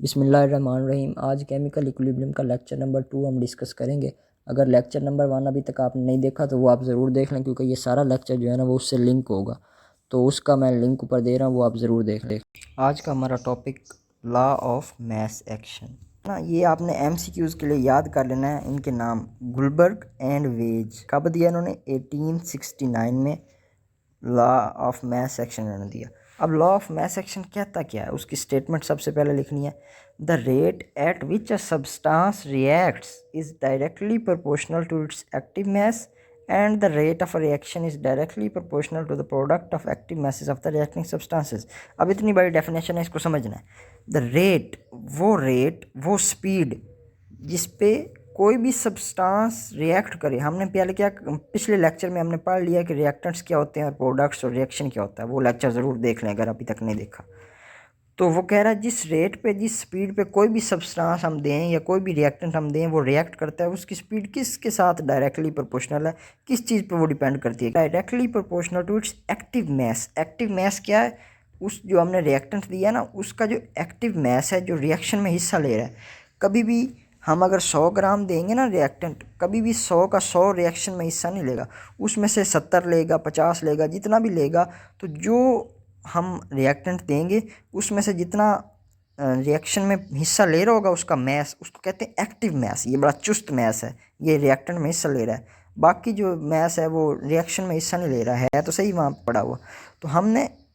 बिस्मिल्लाहिर्रहमानिर्रहीम। आज chemical equilibrium का लेक्चर नंबर 2 हम डिस्कस करेंगे। अगर लेक्चर नंबर 1 अभी तक आपने नहीं देखा तो वो आप ज़रूर देख लें, क्योंकि ये सारा लेक्चर जो है ना वो उससे लिंक होगा। तो उसका मैं लिंक ऊपर दे रहा हूँ, वो आप ज़रूर देख लें। आज का हमारा topic law of mass action ना, ये आपने MCQs के लिए याद कर लेना है। इनके नाम गुलबर्ग एंड वेज कब दिया इन्होंने? 1869 में लॉ ऑफ मास एक्शन इन्होंने दिया। अब लॉ ऑफ मास एक्शन कहता क्या है, उसकी स्टेटमेंट सबसे पहले लिखनी है। The rate at which a substance reacts is directly proportional to its active mass and the rate of reaction is directly proportional to the product of active masses of the reacting substances. अब इतनी बड़ी definition है, इसको समझना है। The rate वो speed जिस पे कोई भी सब्सटेंस रिएक्ट करे। हमने पहले क्या पिछले लेक्चर में हमने पढ़ लिया कि रिएक्टेंट्स क्या होते हैं और प्रोडक्ट्स और रिएक्शन क्या होता है। वो लेक्चर ज़रूर देख लें अगर अभी तक नहीं देखा। तो वो कह रहा है जिस रेट पे, जिस स्पीड पे कोई भी सब्सटेंस हम दें या कोई भी रिएक्टेंट हम दें वो रिएक्ट करता है, उसकी स्पीड किसके साथ डायरेक्टली प्रोपोर्शनल है? किस चीज़ पे वो डिपेंड करती है? Directly proportional to its active mass. Active mass क्या है? उस जो हमने रिएक्टेंट दिया ना, उसका जो एक्टिव मास है, जो रिएक्शन में हिस्सा ले रहा है। कभी भी हम अगर 100 ग्राम देंगे ना रिएक्टेंट, कभी भी 100 का 100 रिएक्शन में हिस्सा नहीं लेगा। उसमें से 70 लेगा, 50 लेगा, जितना भी लेगा। तो जो हम रिएक्टेंट देंगे उसमें से जितना रिएक्शन में हिस्सा ले रहा होगा उसका मैस, उसको कहते हैं एक्टिव मैस। ये बड़ा चुस्त मैस है, ये रिएक्टेंट में हिस्सा ले रहा है। बाकी जो मैस है वो रिएक्शन में हिस्सा नहीं ले रहा है। तो सही वहाँ पड़ा हुआ। तो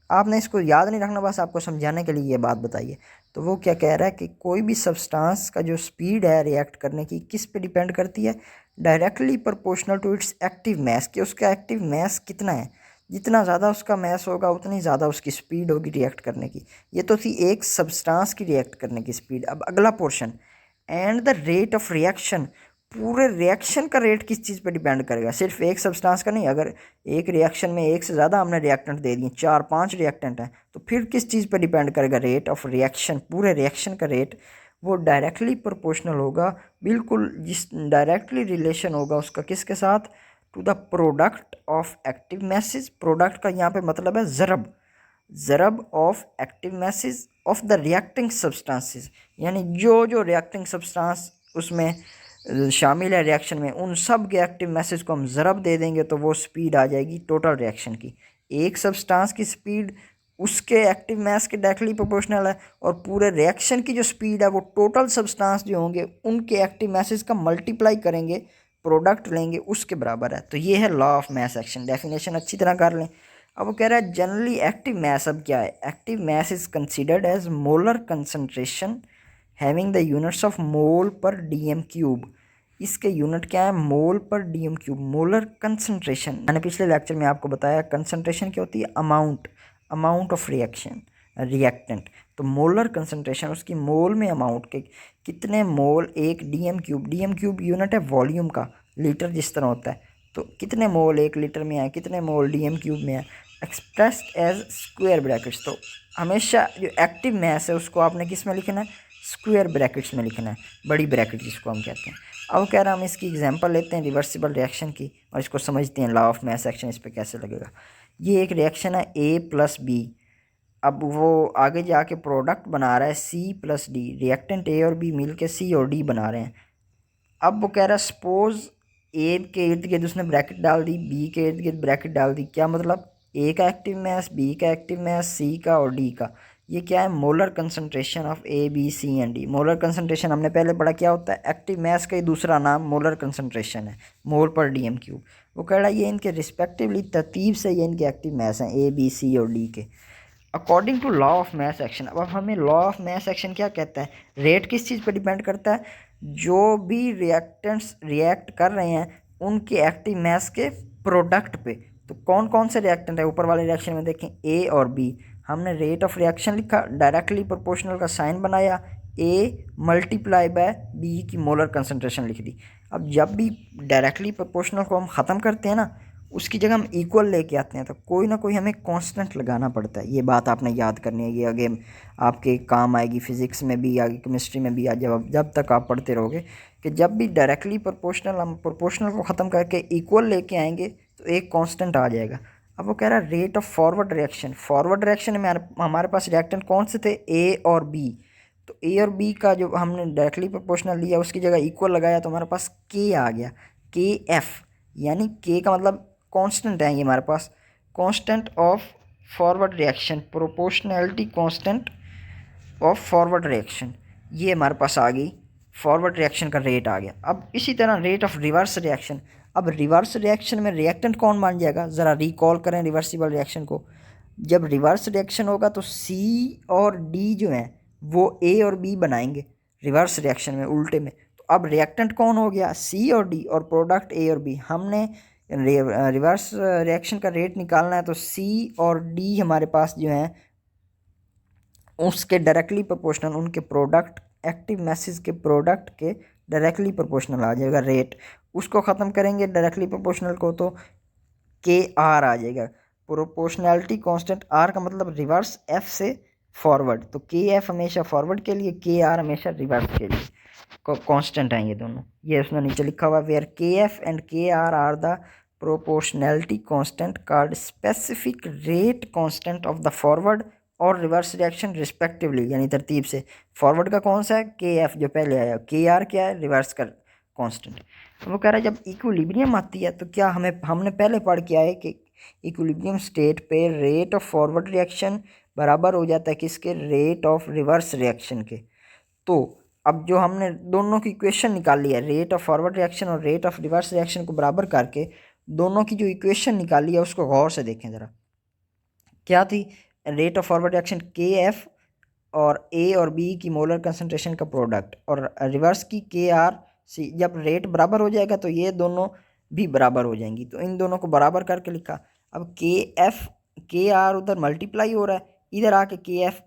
आपने इसको याद नहीं रखना, बस आपको समझाने के लिए ये बात बताइए। तो वो क्या कह रहा है कि कोई भी सब्सटेंस का जो स्पीड है रिएक्ट करने की, किस पे डिपेंड करती है? Directly proportional to its active mass, कि उसका एक्टिव मैस कितना है। जितना ज़्यादा उसका मैस होगा उतनी ज़्यादा उसकी स्पीड होगी रिएक्ट करने की। ये तो थी एक सब्सटेंस की रिएक्ट करने की स्पीड। अब अगला portion, and the rate of reaction. पूरे रिएक्शन का रेट किस चीज़ पे डिपेंड करेगा? सिर्फ एक सब्सटेंस का नहीं। अगर एक रिएक्शन में एक से ज़्यादा हमने रिएक्टेंट दे दिए, 4-5 रिएक्टेंट हैं, तो फिर किस चीज़ पे डिपेंड करेगा? Rate of reaction. पूरे रिएक्शन का रेट वो डायरेक्टली प्रोपोर्शनल होगा, बिल्कुल जिस डायरेक्टली रिलेशन होगा उसका किसके साथ? To the product of active masses. Product का यहाँ पे मतलब है ज़रब of active masses of the reacting substances. यानी जो जो रिएक्टिंग सब्सटेंस उसमें शामिल है रिएक्शन में, उन सब के एक्टिव मैसेज को हम ज़रब दे देंगे तो वो स्पीड आ जाएगी टोटल रिएक्शन की। एक सब्सटेंस की स्पीड उसके एक्टिव मैस के डायरेक्टली प्रोपोर्शनल है, और पूरे रिएक्शन की जो स्पीड है वो टोटल सब्सटेंस जो होंगे उनके एक्टिव मैसेज का मल्टीप्लाई करेंगे, प्रोडक्ट लेंगे, उसके बराबर है। तो ये है law of mass action. Definition अच्छी तरह कर लें। अब वो कह रहा है जनरली एक्टिव मास अब क्या है? Active mass is considered as molar concentration having the units of mole per dm cube. इसके यूनिट क्या है? मोल per dm cube. Molar concentration, मैंने पिछले लेक्चर में आपको बताया कंसंट्रेशन क्या होती है? Amount of reactant. तो मोलर कंसंट्रेशन उसकी मोल में अमाउंट के कितने मोल एक डीएम क्यूब यूनिट है वॉल्यूम का, लीटर जिस तरह होता है। तो कितने मोल 1 लीटर में है, कितने मोल डीएम क्यूब में है, एक्सप्रेस्ड एज स्क्वायर ब्रैकेट्स। तो हमेशा जो एक्टिव मास है उसको आपने किस में लिखना है? स्क्वायर ब्रैकेट्स में लिखना है, बड़ी ब्रैकेट जिसको हम कहते हैं। अब कह रहा हम इसकी एग्जांपल लेते हैं रिवर्सिबल रिएक्शन की, और इसको समझते हैं लॉ ऑफ मास एक्शन इस पे कैसे लगेगा। ये एक रिएक्शन है A+B। अब वो आगे जाके प्रोडक्ट बना रहा है C+D। रिएक्टेंट A और B मिल के C और D बना रहे हैं। अब वो कह रहा है सपोज ए के इर्द गिर्द उसने ब्रैकेट डाल दी, बी के इर्द गिर्द ब्रैकेट डाल दी। क्या मतलब? ए का एक्टिव मास, बी का एक्टिव मास, सी का और डी का। ये क्या है? Molar concentration of A B C and D. Molar concentration हमने पहले पढ़ा क्या होता है? एक्टिव मास का ही दूसरा नाम मोलर कंसंट्रेशन है, मोल पर डीएम क्यूब। वो कह रहा है ये इनके रिस्पेक्टिवली तरतीब से ये इनके एक्टिव मास हैं ए बी सी और डी के, according to law of mass action. अब हमें लॉ ऑफ मास एक्शन क्या कहता है? रेट किस चीज़ पर डिपेंड करता है? जो भी रिएक्टेंट्स रिएक्ट कर रहे हैं उनके एक्टिव मास के प्रोडक्ट पे। तो कौन कौन से रिएक्टेंट है? ऊपर वाले रिएक्शन में देखें ए और बी। हमने रेट ऑफ रिएक्शन लिखा, डायरेक्टली प्रोपोर्शनल का साइन बनाया, ए मल्टीप्लाई बाय बी की मोलर कंसंट्रेशन लिख दी। अब जब भी डायरेक्टली प्रोपोर्शनल को हम ख़त्म करते हैं ना, उसकी जगह हम इक्वल लेके आते हैं, तो कोई ना कोई हमें कांस्टेंट लगाना पड़ता है। ये बात आपने याद करनी है, ये आगे आपके काम आएगी, फिज़िक्स में भी आगे, केमिस्ट्री में भी आ, जब तक आप पढ़ते रहोगे कि जब भी डायरेक्टली प्रोपोर्शनल हम प्रोपोर्शनल को ख़त्म करके इक्वल लेके आएंगे तो एक कांस्टेंट आ जाएगा। अब वो कह रहा है rate of forward reaction. Forward reaction में हमारे पास रिएक्टेंट कौन से थे? ए और बी। तो ए और बी का जो हमने डायरेक्टली प्रोपोर्शनल लिया उसकी जगह इक्वल लगाया तो हमारे पास के आ गया, के एफ, यानी के का मतलब कांस्टेंट है ये हमारे पास, constant of forward reaction, proportionality constant of forward reaction, ये हमारे पास आ गई, फॉरवर्ड रिएक्शन का रेट आ गया। अब इसी तरह रेट ऑफ रिवर्स रिएक्शन, अब रिवर्स रिएक्शन में रिएक्टेंट कौन बन जाएगा, ज़रा रिकॉल करें रिवर्सिबल रिएक्शन को। जब रिवर्स रिएक्शन होगा तो सी और डी जो है वो ए और बी बनाएंगे रिवर्स रिएक्शन में, उल्टे में। तो अब रिएक्टेंट कौन हो गया, सी और डी, और प्रोडक्ट ए और बी। हमने रिवर्स रिएक्शन का रेट निकालना है तो सी और डी हमारे पास जो है उसके डायरेक्टली प्रोपोर्शनल, उनके प्रोडक्ट, एक्टिव मैसेज के प्रोडक्ट के डायरेक्टली प्रोपोर्शनल आ जाएगा रेट। उसको ख़त्म करेंगे डायरेक्टली प्रोपोर्शनल को तो के आर आ जाएगा, प्रोपोर्शनैलिटी कांस्टेंट। आर का मतलब रिवर्स, एफ से फॉरवर्ड, तो के एफ हमेशा फॉरवर्ड के लिए, के आर हमेशा रिवर्स के लिए कांस्टेंट हैं ये दोनों। ये उसने नीचे लिखा हुआ where K F and K R the proportionality constant called specific rate constant of the forward और रिवर्स रिएक्शन रिस्पेक्टिवली, यानी तरतीब से। फॉरवर्ड का कौन सा है, के एफ जो पहले आया, के आर क्या है, रिवर्स का कांस्टेंट। वो कह रहा है जब इक्विलिब्रियम आती है तो क्या हमने पहले पढ़ के आए कि इक्विलिब्रियम स्टेट पे रेट ऑफ फॉरवर्ड रिएक्शन बराबर हो जाता है किसके, रेट ऑफ रिवर्स रिएक्शन के। तो अब जो हमने दोनों की इक्वेशन निकाली है, रेट ऑफ फॉरवर्ड रिएक्शन और रेट ऑफ रिवर्स रिएक्शन को बराबर करके दोनों की जो इक्वेशन निकाली है उसको गौर से देखें ज़रा। क्या थी, रेट ऑफ फॉरवर्ड रिएक्शन के एफ और ए और बी की मोलर कंसंट्रेशन का प्रोडक्ट, और रिवर्स की के आर सी। जब रेट बराबर हो जाएगा तो ये दोनों भी बराबर हो जाएंगी, तो इन दोनों को बराबर करके लिखा। अब के एफ के आर उधर मल्टीप्लाई हो रहा है, इधर आके के एफ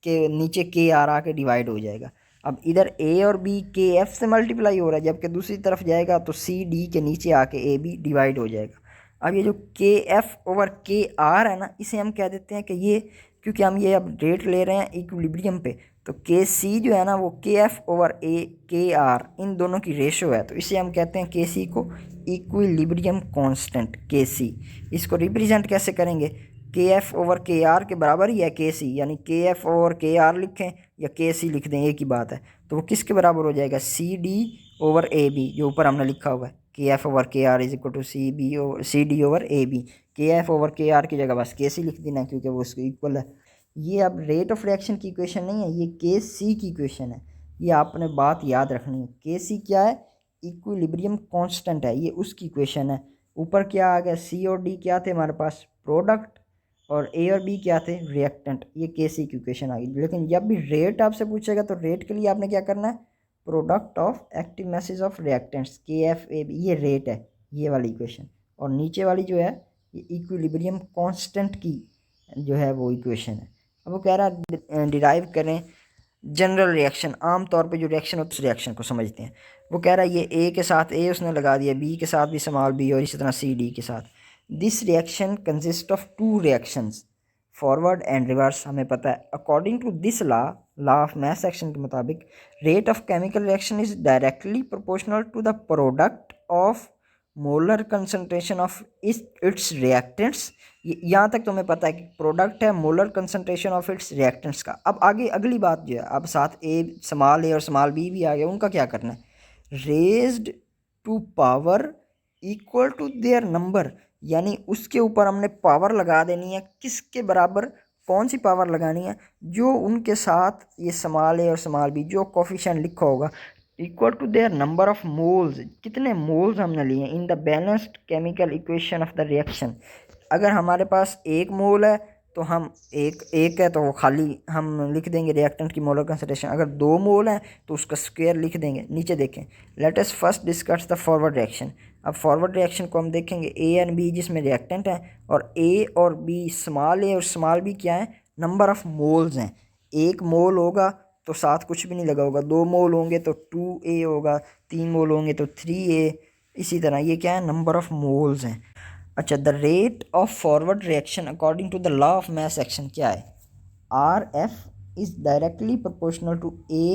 के नीचे के आर आके डिवाइड हो जाएगा। अब इधर ए और बी के एफ से मल्टीप्लाई हो रहा है, जबकि दूसरी तरफ जाएगा तो सी डी के नीचे आके ए बी डिवाइड हो जाएगा। अब ये जो के एफ ओवर के आर है ना, इसे हम कह देते हैं कि ये, क्योंकि हम ये अब रेट ले रहे हैं इक्विलिब्रियम पे, तो के सी जो है ना वो के एफ ओवर ए के आर इन दोनों की रेशो है, तो इसे हम कहते हैं के सी को इक्विलिब्रियम कांस्टेंट के सी। इसको रिप्रेजेंट कैसे करेंगे, के एफ ओवर के आर के बराबर ही है के सी, यानी के एफ ओवर के आर लिखें या के सी लिख दें, एक ही बात है। तो वो किसके बराबर हो जाएगा, C D over A B, जो ऊपर हमने लिखा हुआ है K F over K R is equal to C D over A B. K F over K R की जगह बस के सी लिख देना क्योंकि वो उसके इक्वल है। ये अब रेट ऑफ रिएक्शन की इक्वेशन नहीं है, ये के सी की इक्वेशन है। ये आपने बात याद रखनी है, के सी क्या है, इक्विलिब्रियम कांस्टेंट है, ये उसकी इक्वेशन है। ऊपर क्या आ गया, सी और डी क्या थे हमारे पास, प्रोडक्ट, और ए और बी क्या थे, रिएक्टेंट। ये के सी की इक्वेशन आ गई। लेकिन जब भी रेट आपसे पूछेगा तो रेट के लिए आपने क्या करना है, product of active masses of reactants, के एफ ए बी, ये रेट है, ये वाली इक्वेशन। और नीचे वाली जो है ये इक्विलिब्रियम कांस्टेंट की जो है वो इक्वेशन है। अब वो कह रहा है डिराइव करें जनरल रिएक्शन, आम तौर पे जो रिएक्शन होती है उस रिएक्शन को समझते हैं। वो कह रहा है ये ए के साथ ए उसने लगा दिया, बी के साथ भी स्मॉल बी, और इसी तरह सी डी के साथ। This reaction consist of two reactions, forward and reverse, हमें पता है। According to this law of mass action के मुताबिक rate of chemical reaction is directly proportional to the product of molar concentration of its reactants. यहाँ तक तुम्हें पता है कि प्रोडक्ट है molar concentration of its reactants का। अब आगे अगली बात जो है, अब साथ स्मॉल ए और स्मॉल बी भी आ गया, उनका क्या करना है, raised to power equal to their number, यानी उसके ऊपर हमने पावर लगा देनी है, किसके बराबर, कौन सी पावर लगानी है, जो उनके साथ ये स्मॉल ए और स्मॉल बी जो कोफिशिएंट लिखा होगा, equal to their number of moles, कितने मोल्स हमने लिए in the balanced chemical equation of the reaction. अगर हमारे पास एक मोल है तो हम एक है तो वो खाली हम लिख देंगे रिएक्टेंट की मोलर कंसंट्रेशन। अगर 2 मोल हैं तो उसका स्क्वायर लिख देंगे। नीचे देखें, let us first discuss the forward reaction. अब फॉरवर्ड रिएक्शन को हम देखेंगे ए एंड बी जिसमें रिएक्टेंट है, और ए और बी, स्मॉल ए और स्मॉल बी क्या है, नंबर ऑफ मोल्स हैं। 1 मोल होगा तो साथ कुछ भी नहीं लगा होगा, 2 मोल होंगे तो 2A होगा, 3 मोल होंगे तो 3A, इसी तरह ये क्या है, नंबर ऑफ मोल्स हैं। अच्छा, the rate of forward reaction according to the law of mass action क्या है, RF is directly proportional to A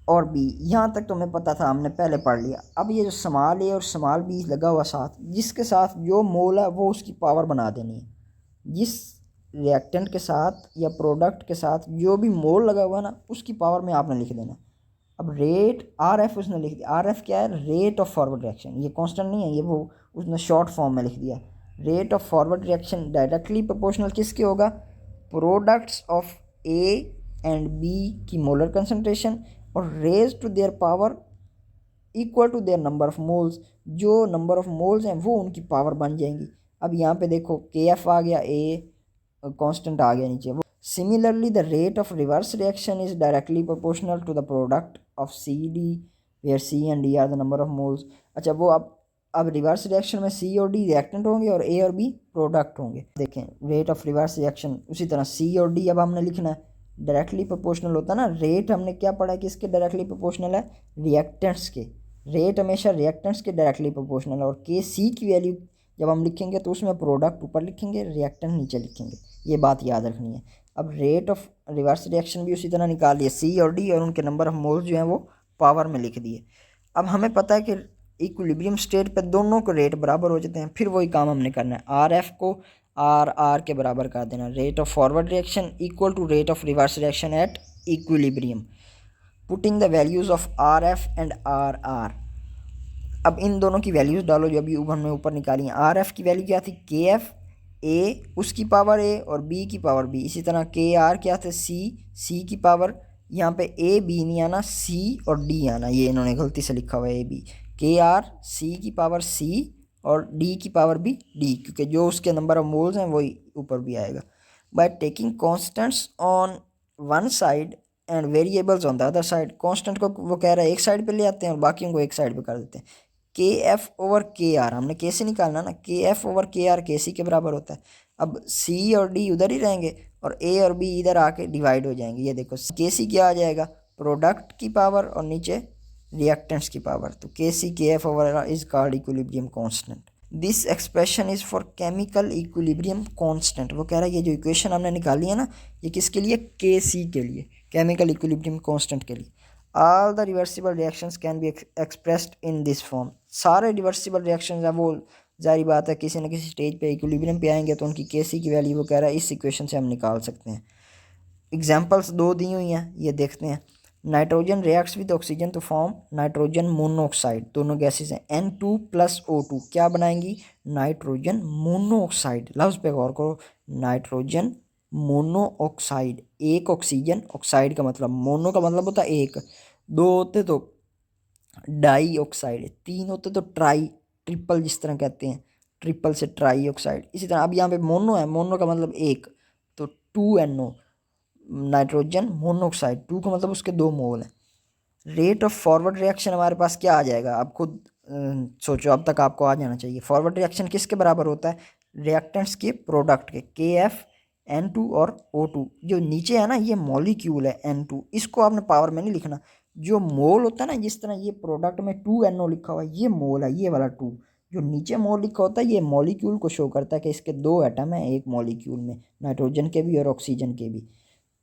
और B। यहाँ तक तो हमें पता था, हमने पहले पढ़ लिया। अब ये जो स्मॉल ए और स्मॉल बी लगा हुआ साथ, जिसके साथ जो मोल है वो उसकी पावर बना देनी है, जिस रिएक्टेंट के साथ या प्रोडक्ट के साथ जो भी मोल लगा हुआ है ना उसकी पावर में आपने लिख देना। अब रेट आर एफ उसने लिख दिया, आर एफ क्या है, रेट ऑफ फॉरवर्ड रिएक्शन, ये कांस्टेंट नहीं है, ये वो उसने शॉर्ट फॉर्म में लिख दिया। Rate of forward reaction directly proportional किसके होगा, products of A and B की मोलर कंसनट्रेशन और raise to their power equal to their number of moles, जो नंबर ऑफ मोल्स हैं वो उनकी पावर बन जाएंगी। अब यहाँ पे देखो के एफ आ गया, ए कांस्टेंट आ गया नीचे। वो similarly the rate of reverse reaction is directly proportional to the product of C D where C and D are the number of moles. अच्छा वो अब रिवर्स रिएक्शन में सी और डी रिएक्टेंट होंगे और ए और बी प्रोडक्ट होंगे। देखें रेट ऑफ रिवर्स रिएक्शन उसी तरह सी और डी अब हमने लिखना है, डायरेक्टली प्रोपोर्शनल होता है ना। रेट हमने क्या पढ़ा है, किसके डायरेक्टली प्रोपोर्शनल है, रिएक्टेंट्स के। रेट हमेशा रिएक्टेंट्स के डायरेक्टली प्रोपोर्शनल है और के सी की वैल्यू जब हम लिखेंगे तो उसमें प्रोडक्ट ऊपर लिखेंगे, रिएक्टेंट नीचे लिखेंगे, ये बात याद रखनी है। अब रेट ऑफ रिवर्स रिएक्शन भी उसी तरह निकाल लिए, सी और डी और उनके नंबर ऑफ मोल्स जो हैं वो पावर में लिख दिए। अब हमें पता है कि इक्विलिब्रियम स्टेट पे दोनों को रेट बराबर हो जाते हैं, फिर वही काम हमने करना है, आर एफ को आर के बराबर कर देना। Rate of forward reaction equal to rate of reverse reaction at equilibrium, putting the values of R F and R. अब इन दोनों की वैल्यूज़ डालो जो अभी हमने ऊपर निकाली हैं। आर एफ की वैल्यू क्या थी, के एफ ए उसकी पावर ए और बी की पावर बी, इसी तरह के आर क्या थे, सी की पावर, यहाँ पे ए बी नहीं आना, सी और डी आना, ये इन्होंने गलती से लिखा हुआ है ए बी। के आर सी की पावर सी और डी की पावर भी डी, क्योंकि जो उसके नंबर ऑफ मोल्स हैं वही ऊपर भी आएगा। By taking constants on one side and variables on the other side, constant को वो कह रहा है एक साइड पे ले आते हैं और बाकियों को एक साइड पे कर देते हैं। के एफ ओवर के आर हमने के से निकालना ना, के एफ ओवर के आर के सी के बराबर होता है। अब सी और डी उधर ही रहेंगे और ए और बी इधर आके डिवाइड हो जाएंगे। ये देखो के सी क्या आ जाएगा, प्रोडक्ट की पावर और नीचे रिएक्टेंट्स की पावर, तो के सी के F over is called equilibrium constant. This expression is for chemical equilibrium constant. वो कह रहा है ये जो इक्वेशन हमने निकाली है ना ये किसके लिए, के सी के लिए, केमिकल इक्विलिब्रियम कांस्टेंट के लिए। All the reversible reactions can be expressed in this form, सारे रिवर्सिबल रिएक्शंस हैं वो जारी बात है किसी न किसी स्टेज पे इक्विलिब्रियम पे आएंगे तो उनकी के सी की वैल्यू वो कह रहा है इस इक्वेशन से हम निकाल सकते हैं। एग्जांपल्स दो दी हुई हैं, ये देखते हैं। Nitrogen reacts with oxygen to form nitrogen monoxide, दोनों गैसेस हैं, N2 + O2 क्या बनाएंगी, नाइट्रोजन मोनोऑक्साइड। लफ्ज़ पे गौर करो, नाइट्रोजन मोनोऑक्साइड, एक ऑक्सीजन, ऑक्साइड का मतलब, मोनो का मतलब होता है एक, दो होते तो डाई ऑक्साइड, तीन होते तो ट्राई, ट्रिपल जिस तरह कहते हैं, ट्रिपल से ट्राई ऑक्साइड। इसी तरह अब यहाँ पे मोनो है, मोनो का मतलब एक, तो 2NO, नाइट्रोजन मोनोऑक्साइड, 2 का मतलब उसके 2 मोल हैं। रेट ऑफ फॉरवर्ड रिएक्शन हमारे पास क्या आ जाएगा, आप खुद सोचो, अब तक आपको आ जाना चाहिए। फॉरवर्ड रिएक्शन किसके बराबर होता है, रिएक्टेंट्स के प्रोडक्ट के, KF N2 और O2। जो नीचे है ना ये मॉलिक्यूल है N2, इसको आपने पावर में नहीं लिखना, जो मोल होता है ना, जिस तरह ये प्रोडक्ट में 2NO लिखा हुआ है ये मोल है, ये वाला 2, जो नीचे मोल लिखा होता है ये मॉलिक्यूल को शो करता है कि इसके 2 एटम हैं एक मॉलिक्यूल में, नाइट्रोजन के भी और ऑक्सीजन के भी।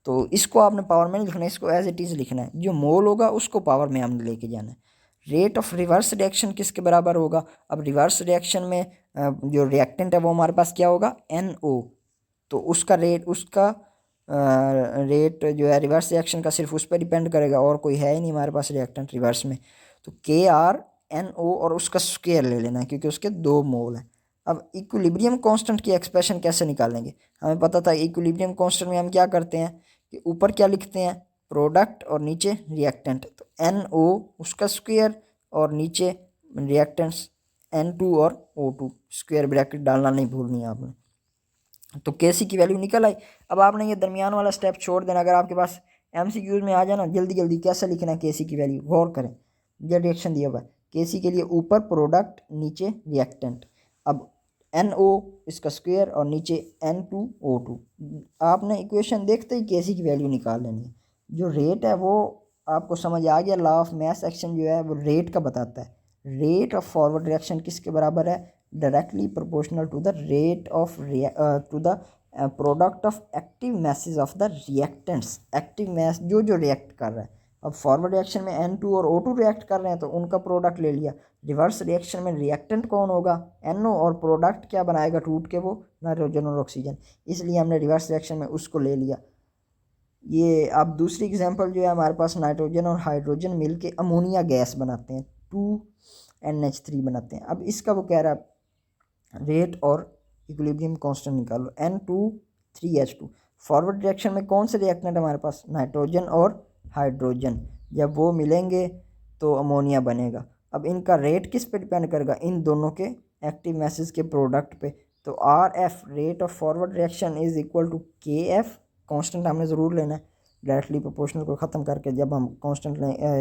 तो इसको आपने पावर में नहीं लिखना, इसको एज इट इज़ लिखना है, जो मोल होगा उसको पावर में हमने लेके जाना है। रेट ऑफ रिवर्स रिएक्शन किसके बराबर होगा, अब रिवर्स रिएक्शन में जो रिएक्टेंट है वो हमारे पास क्या होगा, NO, तो उसका रेट जो है रिवर्स रिएक्शन का सिर्फ उस पर डिपेंड करेगा, और कोई है ही नहीं हमारे पास रिएक्टेंट रिवर्स में, तो KRNO और उसका स्क्वायर ले लेना है क्योंकि उसके 2 मोल हैं। अब इक्विलिब्रियम कांस्टेंट की एक्सप्रेशन कैसे निकालेंगे, हमें पता था इक्विलिब्रियम कांस्टेंट में हम क्या करते हैं कि ऊपर क्या लिखते हैं, प्रोडक्ट और नीचे रिएक्टेंट, तो NO उसका स्क्वायर और नीचे रिएक्टेंट्स N2 और O2, स्क्वायर ब्रैकेट डालना नहीं भूलनी है आपने। तो KC की वैल्यू निकल आई। अब आपने ये दरमियान वाला स्टेप छोड़ देना, अगर आपके पास MCQs में आ जाना जल्दी जल्दी कैसे लिखना है KC की वैल्यू, गौर करें, ये रिएक्शन दिया हुआ है KC के लिए, ऊपर प्रोडक्ट नीचे रिएक्टेंट, अब NO इसका स्क्वायर और नीचे N2O2। आपने इक्वेशन देखते ही KC की वैल्यू निकाल लेनी है। जो रेट है वो आपको समझ आ गया, लॉ ऑफ मास एक्शन जो है वो रेट का बताता है। रेट ऑफ फॉरवर्ड रिएक्शन किसके बराबर है, directly proportional to the rate of to the product of active masses of the reactants. Active mass जो रिएक्ट कर रहा है, अब फॉरवर्ड रिएक्शन में N2 और O2 रिएक्ट कर रहे हैं तो उनका प्रोडक्ट ले लिया। रिवर्स रिएक्शन में रिएक्टेंट कौन होगा, NO, और प्रोडक्ट क्या बनाएगा टूट के, वो नाइट्रोजन और ऑक्सीजन, इसलिए हमने रिवर्स रिएक्शन में उसको ले लिया। ये अब दूसरी एग्जांपल जो है हमारे पास, नाइट्रोजन और हाइड्रोजन मिलके अमोनिया गैस बनाते हैं, 2NH3 बनाते हैं। अब इसका वो कह रहा है रेट और इक्विलिब्रियम कांस्टेंट निकालो, N2 3H2। फॉरवर्ड रिएक्शन में कौन से रिएक्टेंट हमारे पास, नाइट्रोजन और हाइड्रोजन, जब वो मिलेंगे तो अमोनिया बनेगा। अब इनका रेट किस पे डिपेंड करेगा, इन दोनों के एक्टिव मैसेज के प्रोडक्ट पे। तो RF rate of forward reaction is equal to KF, constant हमने ज़रूर लेना है, डायरेक्टली प्रोपोर्शनल को ख़त्म करके जब हम कांस्टेंट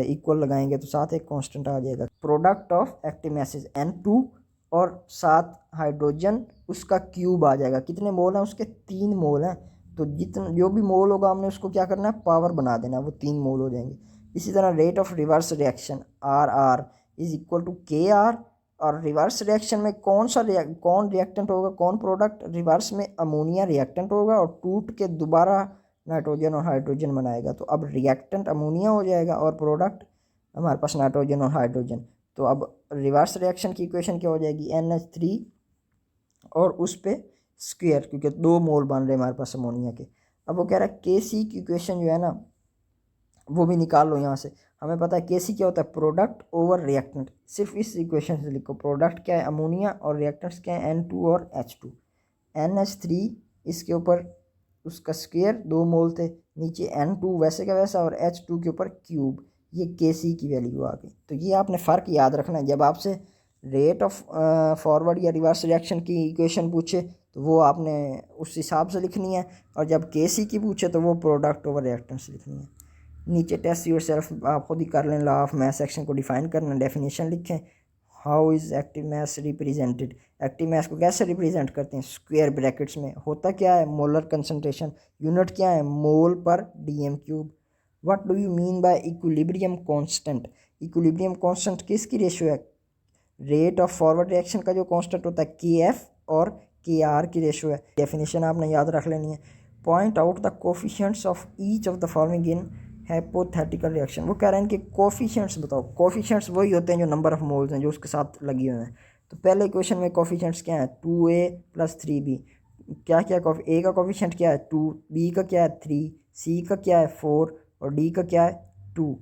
इक्वल लगाएंगे तो साथ एक कांस्टेंट आ जाएगा। Product of active message N2 और साथ हाइड्रोजन उसका क्यूब आ जाएगा। कितने मोल हैं उसके, 3 मोल हैं। तो जितना जो भी मोल होगा हमने उसको क्या करना है, पावर बना देना, वो 3 मोल हो जाएंगे। इसी तरह rate of reverse reaction RR is equal to KR, और रिवर्स रिएक्शन में कौन रिएक्टेंट होगा, कौन प्रोडक्ट, रिवर्स में अमोनिया रिएक्टेंट होगा और टूट के दोबारा नाइट्रोजन और हाइड्रोजन बनाएगा। तो अब रिएक्टेंट अमोनिया हो जाएगा और प्रोडक्ट हमारे पास नाइट्रोजन और हाइड्रोजन। तो अब रिवर्स रिएक्शन की इक्वेशन क्या हो जाएगी, NH3 और उस पे स्क्वायर, क्योंकि 2 मोल बन रहे हैं हमारे पास अमोनिया के। अब वो कह रहा है KC की इक्वेशन जो है ना वो भी निकाल लो यहाँ से। हमें पता है KC क्या होता है, प्रोडक्ट ओवर रिएक्टेंट। सिर्फ इस इक्वेशन से लिखो, प्रोडक्ट क्या है अमोनिया और रिएक्टेंट्स क्या है N2 और H2। NH3 इसके ऊपर उसका स्क्वायर 2 मोल थे, नीचे N2 वैसे का वैसा और H2 के ऊपर क्यूब, ये KC की वैल्यू आ गई। तो ये आपने फ़र्क याद रखना है, जब आपसे रेट ऑफ फॉरवर्ड या रिवर्स रिएक्शन की इक्वेशन पूछे तो वो आपने उस हिसाब से लिखनी है, और जब KC की पूछे तो वो प्रोडक्ट ओवर रिएक्टेंट्स लिखनी है। नीचे टेस्ट योरसेल्फ आप खुद ही कर लें, लॉ ऑफ मास सेक्शन को डिफाइन करना, डेफिनेशन लिखें। How is active mass represented, active mass को कैसे रिप्रेजेंट करते हैं, स्क्वायर ब्रैकेट्स में। होता क्या है, मोलर कंसंट्रेशन, यूनिट क्या है, मोल पर DM3। What do you mean by equilibrium constant, equilibrium constant किसकी रेशियो है, रेट ऑफ फॉरवर्ड रिएक्शन का जो कांस्टेंट होता है KF और KR की रेशियो है। डेफिनेशन आपने याद रख लेनी है। Point out the coefficients of each of the following in hypothetical reaction. वो कह रहे हैं कि कोफिशिएंट्स बताओ, कोफिशिएंट्स वही होते हैं जो नंबर ऑफ मोल्स हैं जो उसके साथ लगे हुए हैं। तो पहले इक्वेशन में कोफिशिएंट्स क्या है, 2A + 3B। क्या क्या A का कोफिशिएंट क्या है 2, B का क्या है 3, C का क्या है 4 और D का क्या है 2।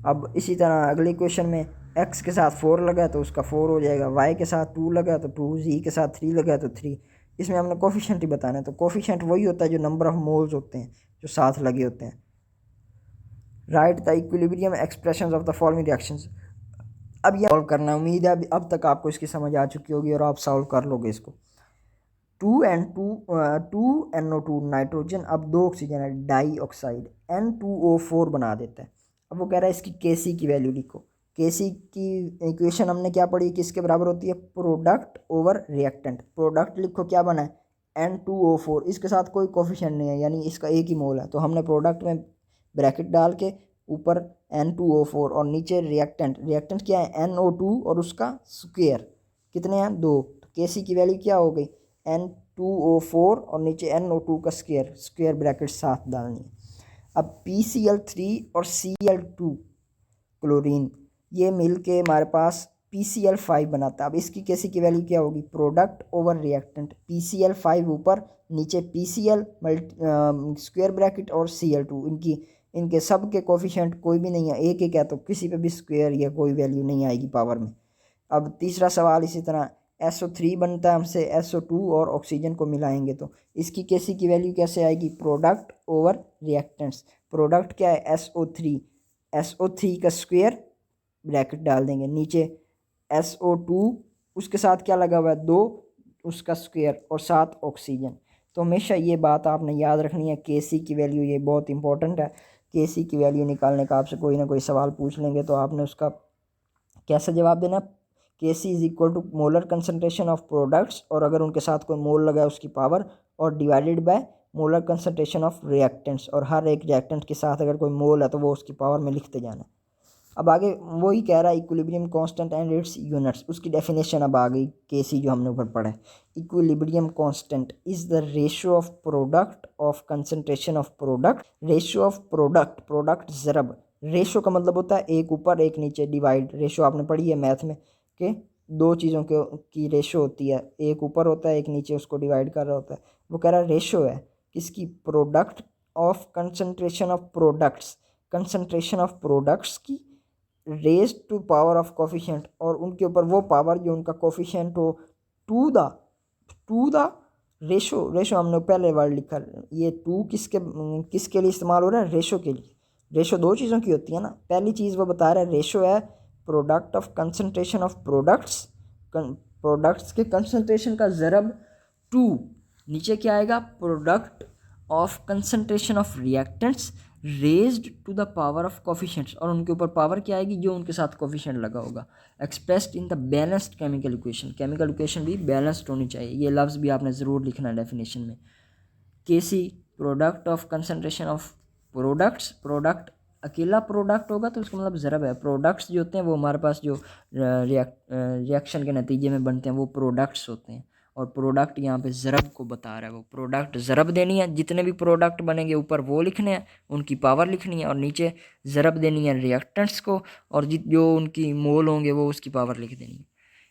अब इसी तरह अगले इक्वेशन में x के साथ 4 लगा है तो उसका 4 हो जाएगा, y के साथ 2 लगा है तो 2, z के साथ 3 लगा है तो 3। इसमें हमने कोफिशिएंट ही बताना है। तो कोफिशिएंट वही होता है जो नंबर ऑफ मोल्स होते हैं जो साथ लगे होते हैं। Right the equilibrium expressions of the following reactions. अब ये सॉल्व करना है, उम्मीद है अब तक आपको इसकी समझ आ चुकी होगी और आप सॉल्व कर लोगे इसको। 2NO2 नाइट्रोजन, अब 2 ऑक्सीजन है, डाई ऑक्साइड, N2O4 बना देता है। अब वो कह रहा है इसकी KC की वैल्यू लिखो। KC की इक्वेशन हमने क्या पढ़ी, किसके बराबर होती है, प्रोडक्ट ओवर रिएक्टेंट। प्रोडक्ट लिखो क्या बना है N2O4, इसके साथ कोई कोफिशिएंट नहीं है यानी इसका एक ही मोल है, तो हमने प्रोडक्ट में ब्रैकेट डाल के ऊपर N2O4 और नीचे रिएक्टेंट, रिएक्टेंट क्या है NO2 और उसका स्क्वायर, कितने हैं 2। तो KC की वैल्यू क्या हो गई N2O4 और नीचे NO2 का स्क्वायर, स्क्वायर ब्रैकेट साथ डालनी है। अब PCl3 और Cl2 क्लोरीन, ये मिल के हमारे पास PCl5 बनाता है। अब इसकी KC की वैल्यू क्या होगी, प्रोडक्ट ओवर रिएक्टेंट, PCl5 ऊपर, नीचे PCl स्क्वायर ब्रैकेट और Cl2, इनके सब के कोफिशिएंट कोई भी नहीं है, एक एक है, तो किसी पे भी स्क्वायर या कोई वैल्यू नहीं आएगी पावर में। अब तीसरा सवाल इसी तरह SO3 बनता है, हमसे SO2 और ऑक्सीजन को मिलाएंगे तो इसकी KC की वैल्यू कैसे आएगी, प्रोडक्ट ओवर रिएक्टेंट्स। प्रोडक्ट क्या है SO3 का स्क्वायर ब्रैकेट डाल देंगे, नीचे SO2 उसके साथ क्या लगा हुआ है 2, उसका स्क्वायर और साथ ऑक्सीजन। तो हमेशा ये बात आपने याद रखनी है, KC की वैल्यू, ये बहुत इंपॉर्टेंट है। KC की वैल्यू निकालने का आपसे कोई ना कोई सवाल पूछ लेंगे तो आपने उसका कैसा जवाब देना, KC is equal to molar concentration of products, और अगर उनके साथ कोई मोल लगा है उसकी पावर, और divided by molar concentration of reactants, और हर एक रिएक्टेंट के साथ अगर कोई मोल है तो वो उसकी पावर में लिखते जाना। अब आगे वही कह रहा है equilibrium constant and its units, उसकी डेफिनेशन अब आ गई KC जो हमने ऊपर पढ़ा है। Equilibrium constant is the ratio of product of concentration of product, ratio of product ज़रब रेशो का मतलब होता है एक ऊपर एक नीचे डिवाइड। रेशो आपने पढ़ी है मैथ में कि दो चीज़ों की रेशो होती है, एक ऊपर होता है एक नीचे उसको डिवाइड कर रहा होता है। वो कह रहा है रेशो है किसकी, product of concentration of products, concentration of products की raise to power of coefficient, और उनके ऊपर वो पावर जो उनका कोफिशिएंट हो, टू द रेशो। रेशो हमने पहले वर्ड लिखा, ये टू किसके लिए इस्तेमाल हो रहा है, रेशो के लिए। रेशो दो चीज़ों की होती है ना, पहली चीज़ वो बता रहा है रेशो है product of concentration of products, products के कंसंट्रेशन का ज़रब टू, नीचे क्या आएगा, product of concentration of reactants raised to the power of coefficients, और उनके ऊपर पावर क्या आएगी, जो उनके साथ कोफिशिएंट लगा होगा, expressed in the balanced chemical equation. Chemical equation भी बैलेंस्ड होनी चाहिए, ये लफ्ज़ भी आपने ज़रूर लिखना है डेफिनेशन में। KC product of concentration of products, product अकेला प्रोडक्ट होगा तो उसका मतलब ज़रब है। प्रोडक्ट्स जो होते हैं वो हमारे पास जो रिएक्शन के नतीजे में बनते हैं वो प्रोडक्ट्स होते हैं, और प्रोडक्ट यहाँ पे ज़रब को बता रहा है। वो प्रोडक्ट ज़रब देनी है, जितने भी प्रोडक्ट बनेंगे ऊपर वो लिखने हैं, उनकी पावर लिखनी है, और नीचे ज़रब देनी है रिएक्टेंट्स को, और जो उनकी मोल होंगे वो उसकी पावर लिख देनी है।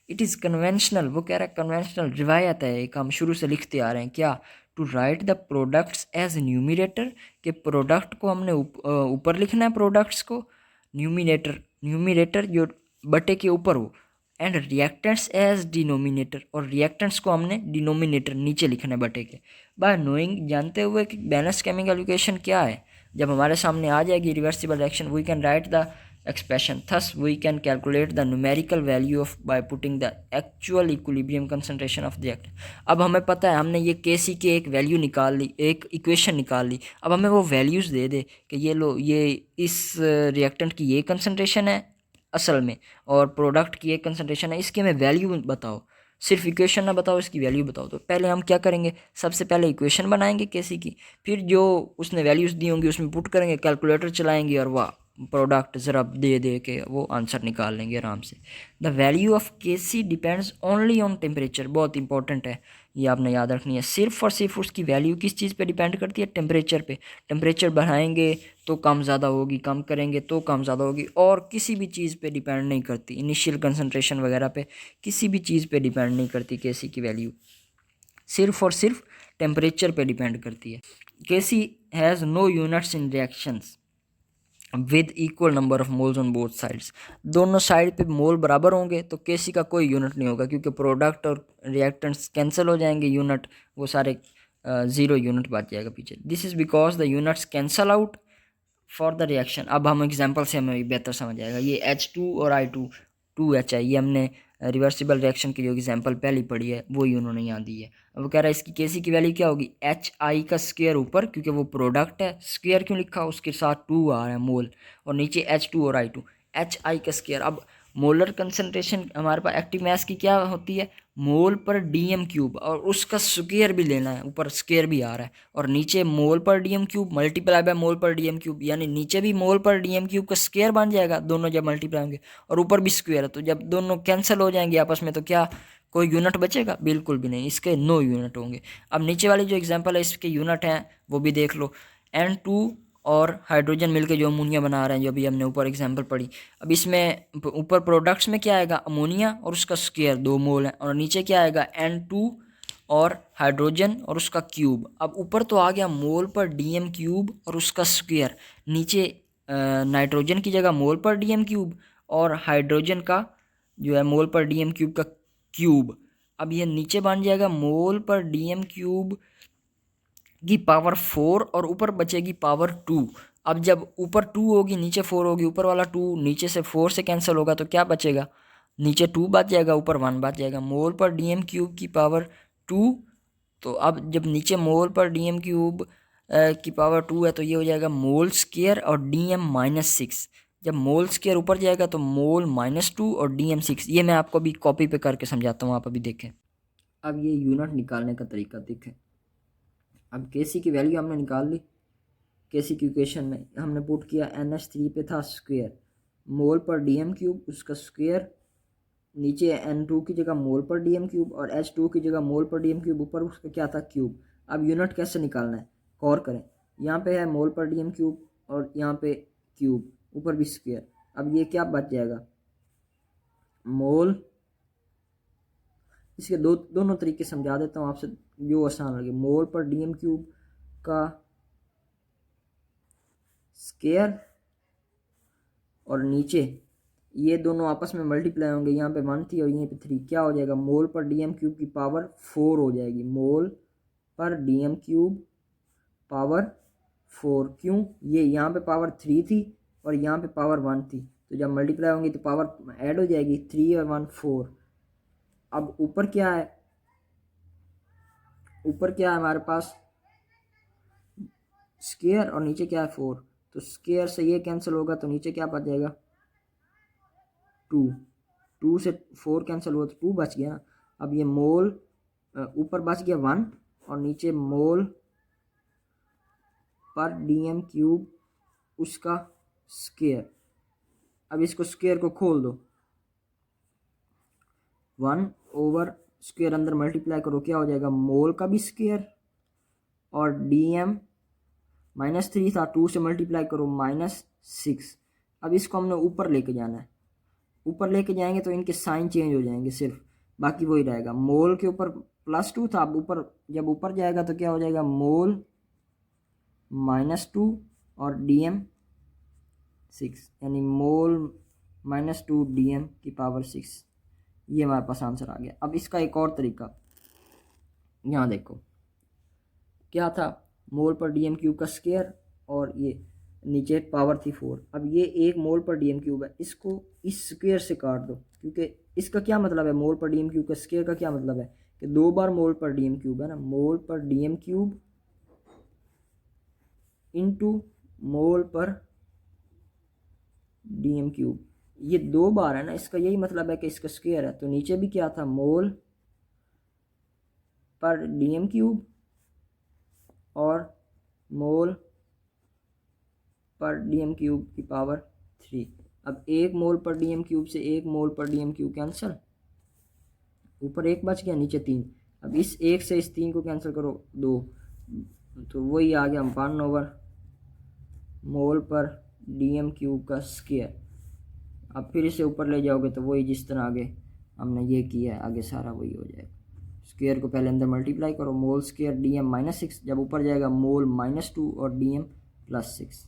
इट इज़ कन्वेंशनल, वो कह रहा है कन्वेंशनल रिवायत है एक, हम शुरू से लिखते आ रहे हैं क्या, to write the products as numerator, के प्रोडक्ट को हमने ऊपर लिखना है, प्रोडक्ट्स को न्यूमिनेटर जो बटे के ऊपर हो, एंड रिएक्टेंट्स एज डिनोमिनेटर, और रिएक्टेंट्स को हमने डिनोमिनेटर नीचे लिखना है बटे के। बाय नोइंग, जानते हुए कि बैलेंस केमिकल इक्वेशन क्या है, जब हमारे सामने आ जाएगी reversible reaction, we can write the expression, thus we can calculate the numerical value of by putting the actual equilibrium concentration of the reactant। अब हमें पता है, हमने ये Kc की एक वैल्यू निकाल ली, एक इक्वेशन निकाल ली, अब हमें वो वैल्यूज़ दे दे कि ये लो, ये इस रिएक्टेंट की ये कंसनट्रेशन है असल में, और प्रोडक्ट की एक कंसनट्रेशन है, इसकी हमें वैल्यू बताओ, सिर्फ इक्वेशन ना बताओ, इसकी वैल्यू बताओ। तो पहले हम क्या करेंगे, सबसे पहले इक्वेशन बनाएंगे Kc की, फिर जो उसने वैल्यूज़ दी होंगी उसमें पुट करेंगे, कैलकुलेटर चलाएंगे, और वाह प्रोडक्ट ज़रा दे के वो आंसर निकाल लेंगे आराम से। The value of Kc depends only on temperature, बहुत इंपॉर्टेंट है, ये आपने याद रखनी है। सिर्फ और सिर्फ उसकी वैल्यू किस चीज़ पे डिपेंड करती है, टेम्परेचर पे। टेम्परेचर बढ़ाएंगे तो कम ज़्यादा होगी, कम करेंगे तो कम ज़्यादा होगी, और किसी भी चीज़ पे डिपेंड नहीं करती, इनिशियल कंसनट्रेशन वगैरह पे किसी भी चीज़ पे डिपेंड नहीं करती Kc की वैल्यू, सिर्फ और सिर्फ टेम्परेचर पे डिपेंड करती है। Kc has no units in reactions with equal number of moles on both sides, दोनों साइड पे मोल बराबर होंगे तो Kc का कोई यूनिट नहीं होगा, क्योंकि प्रोडक्ट और रिएक्टेंट्स कैंसिल हो जाएंगे, यूनिट वो सारे ज़ीरो यूनिट बच जाएगा पीछे। This is because the units cancel out for the reaction. अब हम एग्जांपल से हमें बेहतर समझ आएगा। ये H2 और I2 2H है, ये हमने रिवर्सिबल रिएक्शन की जो एग्जांपल पहली पढ़ी है वही उन्होंने यहाँ दी है। अब वो कह रहा है इसकी Kc की वैल्यू क्या होगी, HI का स्क्वायर ऊपर, क्योंकि वो प्रोडक्ट है, स्क्वायर क्यों लिखा, उसके साथ 2 आ रहा है मोल, और नीचे H2 और I2, HI का स्क्वायर। अब मोलर कंसंट्रेशन हमारे पास एक्टिव मास की क्या होती है, मोल पर डीएम क्यूब, और उसका स्क्वायर भी लेना है, ऊपर स्क्वायर भी आ रहा है, और नीचे मोल per dm cube multiply by mole per dm cube, यानी नीचे भी मोल पर डीएम क्यूब का स्क्वायर बन जाएगा दोनों जब मल्टीप्लाई होंगे, और ऊपर भी स्क्वायर है, तो जब दोनों कैंसिल हो जाएंगे आपस में तो क्या कोई यूनिट बचेगा, बिल्कुल भी नहीं, इसके नो यूनिट होंगे। अब नीचे वाली जो एग्जांपल है इसके यूनिट हैं वो भी देख लो, N2 और हाइड्रोजन मिलके जो अमोनिया बना रहे हैं, जो अभी हमने ऊपर एग्जांपल पढ़ी। अब इसमें ऊपर प्रोडक्ट्स में क्या आएगा, अमोनिया और उसका स्क्वायर 2 मोल है, और नीचे क्या आएगा N2 और हाइड्रोजन और उसका क्यूब। अब ऊपर तो आ गया मोल पर डीएम क्यूब और उसका स्क्वायर, नीचे नाइट्रोजन की जगह मोल पर डीएम क्यूब, और हाइड्रोजन का जो है मोल पर डीएम क्यूब का क्यूब। अब ये नीचे बन जाएगा मोल पर डीएम क्यूब की पावर 4, और ऊपर बचेगी पावर 2। अब जब ऊपर 2 होगी नीचे 4 होगी, ऊपर वाला 2 नीचे से 4 से कैंसिल होगा तो क्या बचेगा, नीचे 2 बच जाएगा, ऊपर 1 बच जाएगा, मोल पर डीएम क्यूब की पावर 2। तो अब जब नीचे मोल पर डीएम क्यूब की पावर 2 है तो ये हो जाएगा मोल स्क्वायर और डीएम -6। जब मोल स्क्वायर ऊपर जाएगा तो मोल -2 और डीएम 6। ये मैं आपको अभी कॉपी पे करके समझाता हूँ, आप अभी देखें। अब ये यूनिट निकालने का तरीका देखें। अब Kc की वैल्यू हमने निकाल ली, Kc की इक्वेशन में हमने पुट किया, NH3 पे था स्क्वायर, मोल पर डीएम क्यूब उसका स्क्वायर, नीचे N2 की जगह मोल पर डीएम क्यूब, और H2 की जगह मोल पर डीएम क्यूब, ऊपर उसका क्या था क्यूब। अब यूनिट कैसे निकालना है, गौर करें, यहाँ पे है मोल पर डीएम क्यूब और यहाँ पे क्यूब, ऊपर भी स्क्वायर। अब ये क्या बच जाएगा, मोल। इसके दोनों तरीके समझा देता हूँ आपसे जो आसान लगे। मोल पर डी एम क्यूब का स्क्वायर और नीचे ये दोनों आपस में मल्टीप्लाई होंगे, यहाँ पे 1 थी और यहीं पे 3, क्या हो जाएगा, मोल पर डी एम क्यूब की पावर 4 हो जाएगी। मोल पर डी एम क्यूब पावर 4, क्यों, ये यहाँ पे पावर 3 थी और यहाँ पे पावर 1 थी, तो जब मल्टीप्लाई होंगी तो पावर ऐड हो जाएगी, 3 और 1 4। अब ऊपर क्या है, ऊपर क्या है हमारे पास स्क्वायर और नीचे क्या है 4, तो स्क्वायर से ये कैंसिल होगा तो नीचे क्या बच जाएगा 2, 2 से 4 कैंसिल हुआ तो 2 बच गया ना। अब ये मोल ऊपर बच गया 1 और नीचे मोल पर डी एम क्यूब उसका स्क्वायर। अब इसको स्क्वायर को खोल दो, 1 ओवर स्क्वायर अंदर मल्टीप्लाई करो, क्या हो जाएगा, मोल का भी स्क्वायर और डी एम -3 था, 2 से मल्टीप्लाई करो -6। अब इसको हमने ऊपर लेके जाना है, ऊपर लेके जाएंगे तो इनके साइन चेंज हो जाएंगे सिर्फ, बाकी वही रहेगा। मोल के ऊपर +2 था, अब ऊपर जब ऊपर जाएगा तो क्या हो जाएगा, मोल -2 और डीएम 6, यानी मोल -2 डीएम की पावर 6। ये हमारे पास आंसर आ गया। अब इसका एक और तरीका, यहाँ देखो क्या था, मोल पर डीएम क्यूब का स्क्वायर और ये नीचे पावर थी 4। अब ये 1 मोल पर डीएम क्यूब है, इसको इस स्क्वायर से काट दो, क्योंकि इसका क्या मतलब है, मोल पर डीएम क्यूब का स्क्वायर का क्या मतलब है कि 2 बार मोल पर डीएम क्यूब है ना, मोल पर डीएम क्यूब इंटू मोल पर डीएम क्यूब, ये 2 बार है ना, इसका यही मतलब है कि इसका स्क्वायर है। तो नीचे भी क्या था, मोल पर डीएम क्यूब और मोल पर डीएम क्यूब की पावर 3। अब 1 मोल पर डीएम क्यूब से 1 मोल पर डीएम क्यूब कैंसिल, ऊपर 1 बच गया नीचे 3। अब इस 1 से इस 3 को कैंसिल करो 2, तो वही आ गया 1 ओवर मोल पर डीएम क्यूब का स्क्वायर। अब फिर इसे ऊपर ले जाओगे तो वही जिस तरह आगे हमने ये किया है, आगे सारा वही हो जाएगा। स्क्वायर को पहले अंदर मल्टीप्लाई करो, मोल स्क्वायर डीएम -6, जब ऊपर जाएगा मोल -2 और डीएम +6।